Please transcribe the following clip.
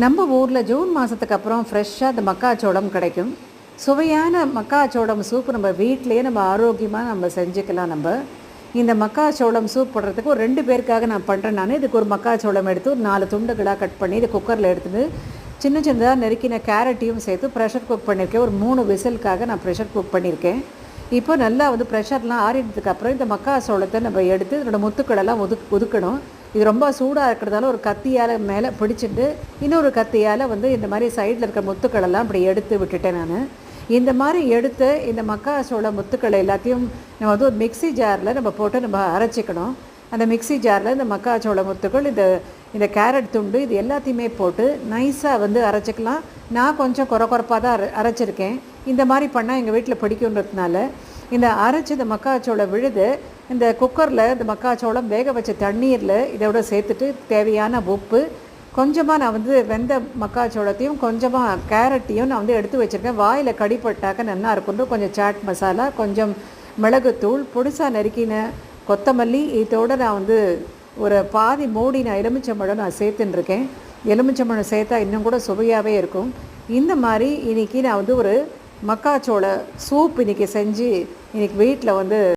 நம்ம ஊரில் ஜூன் மாதத்துக்கு அப்புறம் ஃப்ரெஷ்ஷாக அந்த மக்காச்சோளம் கிடைக்கும். சுவையான மக்காச்சோளம் சூப்பு நம்ம வீட்டிலையே நம்ம ஆரோக்கியமாக நம்ம செஞ்சுக்கலாம். இந்த மக்காச்சோளம் சூப் போடுறதுக்கு ஒரு 2 பேருக்காக நான் பண்ணுறேன். இதுக்கு ஒரு மக்காச்சோளம் எடுத்து ஒரு 4 துண்டுகளாக கட் பண்ணி இதை குக்கரில் எடுத்துட்டு சின்ன சின்னதாக நறுக்கின கேரட்டையும் சேர்த்து ப்ரெஷர் குக் பண்ணியிருக்கேன். ஒரு 3 விசிலுக்காக நான் ப்ரெஷர் குக் பண்ணியிருக்கேன். இப்போ நல்லா ப்ரெஷர்லாம் ஆறினதுக்கப்புறம் இந்த மக்காச்சோளத்தை நம்ம எடுத்து இதோட முத்துக்களெல்லாம் ஒதுக்கணும். இது ரொம்ப சூடாக இருக்கிறதால ஒரு கத்தியால் மேலே பிடிச்சிட்டு இன்னொரு கத்தியால் இந்த மாதிரி சைடில் இருக்கிற முத்துக்களெல்லாம் இப்படி எடுத்து விட்டுட்டேன். நான் இந்த மாதிரி எடுத்து இந்த மக்காச்சோள முத்துக்களை எல்லாத்தையும் நம்ம ஒரு மிக்சி ஜாரில் நம்ம போட்டு நம்ம அரைச்சிக்கணும். அந்த மிக்சி ஜாரில் இந்த மக்காச்சோள முத்துக்கள் இந்த கேரட் துண்டு இது எல்லாத்தையுமே போட்டு நைஸாக அரைச்சிக்கலாம். நான் கொஞ்சம் குறப்பாக தான் அரைச்சிருக்கேன். இந்த மாதிரி பண்ணால் எங்கள் வீட்டில் பிடிக்குன்றதுனால இந்த அரைச்சி இந்த மக்காச்சோளம் விழுது இந்த குக்கரில் இந்த மக்காச்சோளம் வேக வச்ச தண்ணீரில் இதோட சேர்த்துட்டு தேவையான உப்பு கொஞ்சமாக நான் வெந்த மக்காச்சோளத்தையும் கொஞ்சமாக கேரட்டையும் நான் எடுத்து வச்சுருக்கேன். வாயில் கடிப்பட்டாக்க நல்லா இருக்குன்னு கொஞ்சம் சாட் மசாலா, கொஞ்சம் மிளகுத்தூள், பொடிசாக நறுக்கின கொத்தமல்லி, இதோடு நான் ஒரு பாதி மூடின எலுமிச்சம்பழம் நான் சேர்த்துட்டுருக்கேன். எலுமிச்சம்பழம் சேர்த்தா இன்னும் கூட சுவையாகவே இருக்கும். இந்த மாதிரி இன்றைக்கி நான் ஒரு மக்காச்சோள சூப் இன்றைக்கி செஞ்சு இன்றைக்கி வீட்டில்